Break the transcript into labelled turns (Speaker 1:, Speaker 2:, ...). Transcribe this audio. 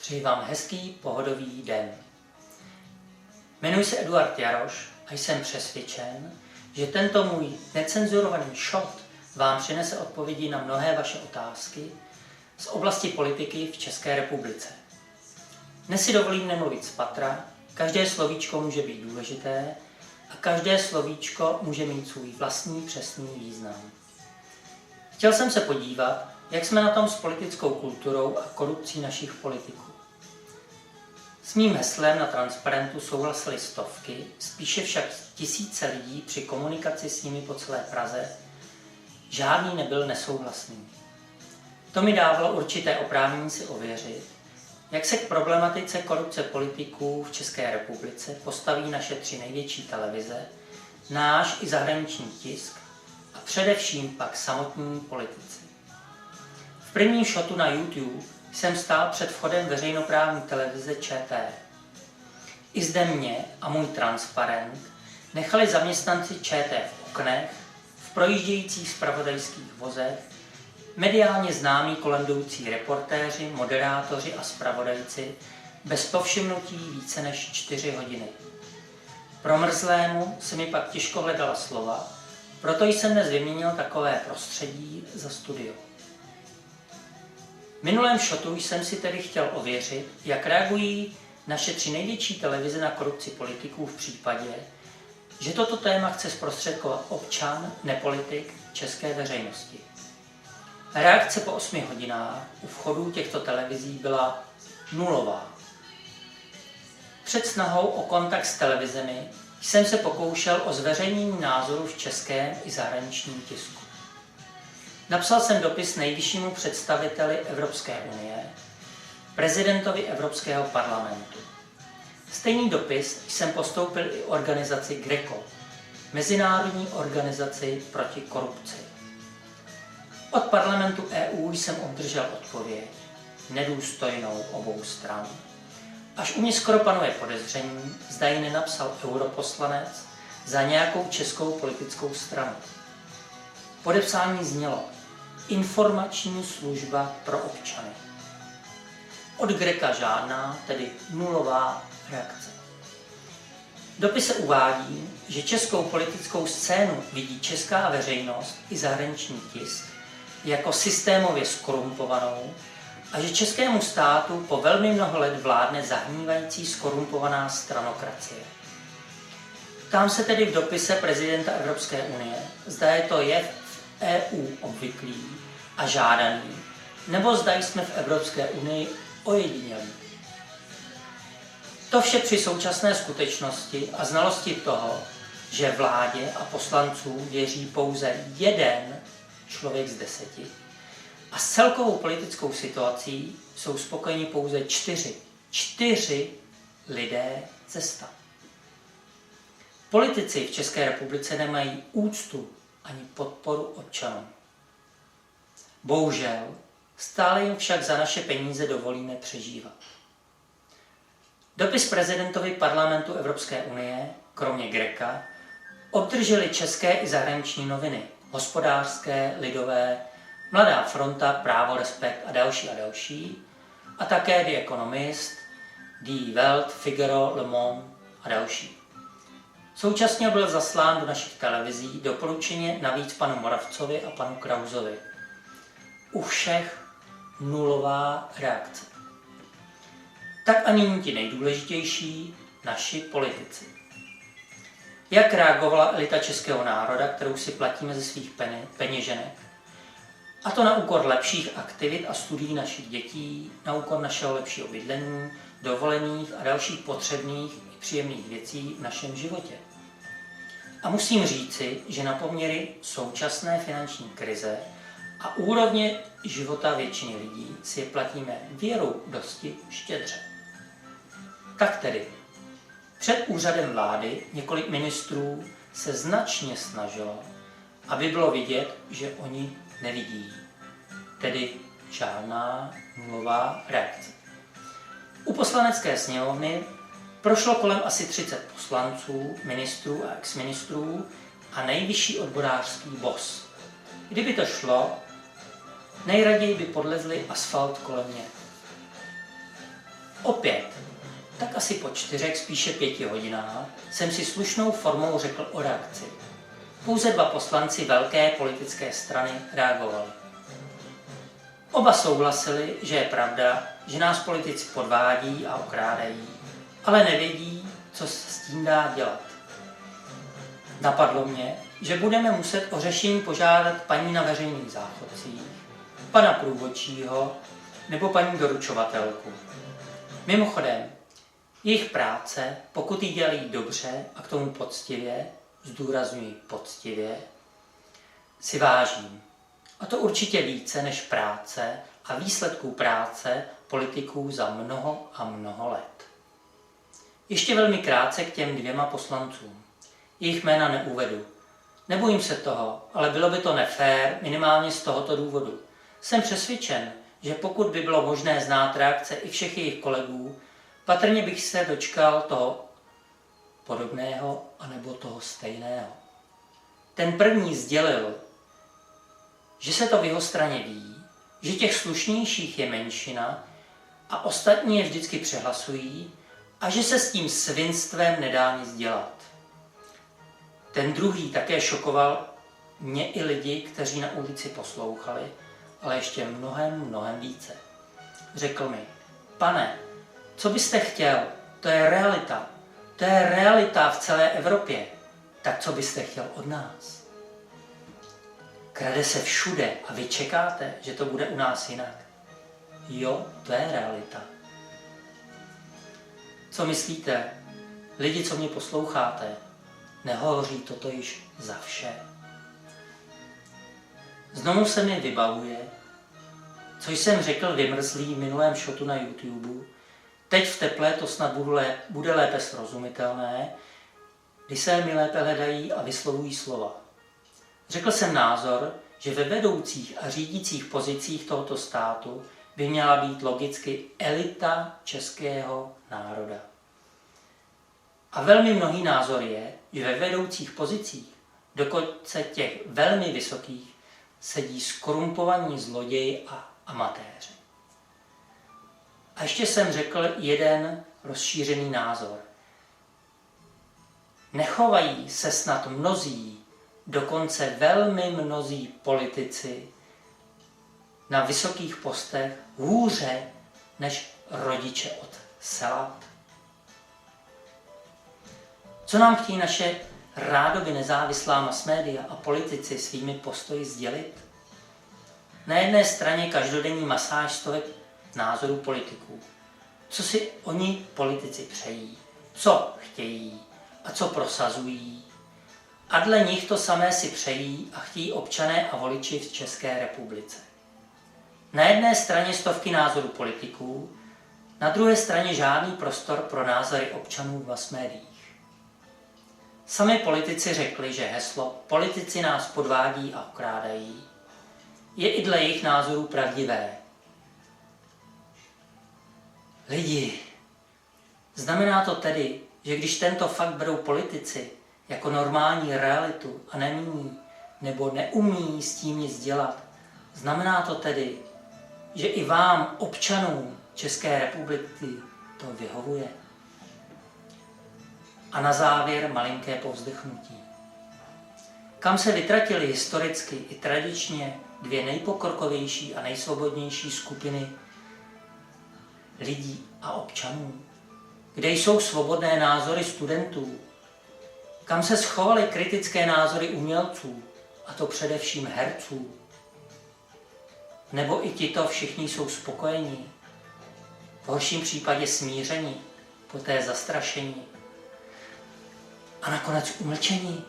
Speaker 1: Přeji vám hezký, pohodový den. Jmenuji se Eduard Jaroš a jsem přesvědčen, že tento můj necenzurovaný shot vám přinese odpovědi na mnohé vaše otázky z oblasti politiky v České republice. Dnes si dovolím nemluvit z patra, každé slovíčko může být důležité a každé slovíčko může mít svůj vlastní přesný význam. Chtěl jsem se podívat, jak jsme na tom s politickou kulturou a korupcí našich politiků. S mým heslem na transparentu souhlasily stovky, spíše však tisíce lidí při komunikaci s nimi po celé Praze. Žádný nebyl nesouhlasný. To mi dávalo určité oprávnění si ověřit, jak se k problematice korupce politiků v České republice postaví naše 3 největší televize, náš i zahraniční tisk a především pak samotní politici. V prvním shotu na YouTube jsem stál před vchodem veřejnoprávní televize ČT. I zde mě a můj transparent nechali zaměstnanci ČT v oknech, v projíždějících zpravodajských vozech, mediálně známí kolem jdoucí reportéři, moderátoři a zpravodajci bez povšimnutí více než 4 hodiny. Promrzlému se mi pak těžko hledala slova, proto jsem dnes vyměnil takové prostředí za studio. V minulém shotu jsem si tedy chtěl ověřit, jak reagují naše 3 největší televize na korupci politiků v případě, že toto téma chce zprostředkovat občan, nepolitik české veřejnosti. Reakce po 8 hodinách u vchodů těchto televizí byla nulová. Před snahou o kontakt s televizemi jsem se pokoušel o zveřejnění názoru v českém i zahraničním tisku. Napsal jsem dopis nejvyššímu představiteli Evropské unie, prezidentovi Evropského parlamentu. Stejný dopis jsem postoupil i organizaci GRECO, Mezinárodní organizaci proti korupci. Od parlamentu EU jsem obdržel odpověď, nedůstojnou obou stran. Až u mě skoro panuje podezření, zda ji nenapsal europoslanec za nějakou českou politickou stranu. Podepsání znělo Informační služba pro občany. Od Greka žádná, tedy nulová reakce. V dopise uvádí, že českou politickou scénu vidí česká veřejnost i zahraniční tisk jako systémově zkorumpovanou a že českému státu po velmi mnoho let vládne zahnívající zkorumpovaná stranokracie. Ptám se tedy v dopise prezidenta Evropské unie, zda je to jev v EU obvyklý a žádaný, nebo zda jsme v Evropské unii ojedinělí. To vše při současné skutečnosti a znalosti toho, že vládě a poslancům věří pouze 1 člověk z 10 a s celkovou politickou situací jsou spokojeni pouze 4 lidé ze 100. Politici v České republice nemají úctu ani podporu občanů. Bohužel, stále jim však za naše peníze dovolíme přežívat. Dopis prezidentovi parlamentu Evropské unie, kromě GRECA, obdrželi české i zahraniční noviny, Hospodářské, Lidové, Mladá fronta, Právo, Respekt a další, a také The Economist, Die Welt, Figaro, Le Monde a další. Současně byl zaslán do našich televizí doporučeně navíc panu Moravcovi a panu Krausovi. U všech nulová reakce. Tak a nyní ti nejdůležitější, naši politici. Jak reagovala elita českého národa, kterou si platíme ze svých peněženek, a to na úkor lepších aktivit a studií našich dětí, na úkor našeho lepšího bydlení, dovolených a dalších potřebných i příjemných věcí v našem životě. A musím říci, že na poměry současné finanční krize a úrovně života většiny lidí si je platíme věru dosti štědře. Tak tedy, před úřadem vlády několik ministrů se značně snažilo, aby bylo vidět, že oni nevidí. Tedy žádná nulová reakce. U poslanecké sněmovny prošlo kolem asi 30 poslanců, ministrů a exministrů a nejvyšší odborářský boss. Kdyby to šlo, nejraději by podlezli asfalt kolem mě. opět, tak asi po 4, spíše 5 hodinách, jsem si slušnou formou řekl o reakci. Pouze 2 poslanci velké politické strany reagovali. Oba souhlasili, že je pravda, že nás politici podvádí a okrádají, ale nevědí, co se s tím dá dělat. Napadlo mě, že budeme muset o řešení požádat paní na veřejných záchodcích, pana průvodčího nebo paní doručovatelku. Mimochodem, jejich práce, pokud ji dělají dobře a k tomu poctivě, zdůrazňuji poctivě, si vážím. A to určitě více než práce a výsledků práce politiků za mnoho a mnoho let. Ještě velmi krátce k těm 2 poslancům. Jejich jména neuvedu. Nebojím se toho, ale bylo by to nefér minimálně z tohoto důvodu. Jsem přesvědčen, že pokud by bylo možné znát reakce i všech jejich kolegů, patrně bych se dočkal toho podobného anebo toho stejného. Ten první sdělil, že se to v jeho straně ví, že těch slušnějších je menšina a ostatní je vždycky přehlasují a že se s tím svinstvem nedá nic dělat. Ten druhý také šokoval mě i lidi, kteří na ulici poslouchali, ale ještě mnohem více. Řekl mi, pane, co byste chtěl, to je realita. To je realita v celé Evropě. Tak co byste chtěl od nás? Krade se všude a vy čekáte, že to bude u nás jinak. Jo, to je realita. Co myslíte, lidi, co mě posloucháte, nehovoří toto již za vše? Znovu se mi vybavuje, co jsem řekl vymrzlý v minulém shotu na YouTube. Teď v teple to snad bude lépe srozumitelné, když se mi lépe hledají a vyslovují slova. Řekl jsem názor, že ve vedoucích a řídících pozicích tohoto státu by měla být logicky elita českého národa. A velmi mnohý názor je, že ve vedoucích pozicích, dokonce těch velmi vysokých, sedí skorumpovaní zloději a amatéři. A ještě jsem řekl jeden rozšířený názor. Nechovají se snad mnozí, dokonce velmi mnozí politici na vysokých postech hůře než rodiče od sela? Co nám chtějí naše rádoby nezávislá masmédia a politici svými postoji sdělit? Na jedné straně každodenní masáž stovek názorů politiků. Co si oni politici přejí, co chtějí a co prosazují. A dle nich to samé si přejí a chtějí občané a voliči v České republice. Na jedné straně stovky názorů politiků, na druhé straně žádný prostor pro názory občanů v masmédiích. Sami politici řekli, že heslo politici nás podvádí a okrádají je i dle jejich názorů pravdivé. Lidi, znamená to tedy, že když tento fakt berou politici jako normální realitu a nemíní nebo neumí s tím nic dělat, znamená to tedy, že i vám, občanům České republiky, to vyhovuje? A na závěr malinké povzdechnutí. Kam se vytratily historicky i tradičně 2 nejpokrokovější a nejsvobodnější skupiny lidí a občanů? Kde jsou svobodné názory studentů? Kam se schovaly kritické názory umělců, a to především herců? Nebo i tito všichni jsou spokojení? V horším případě smíření, poté zastrašení a nakonec umlčení?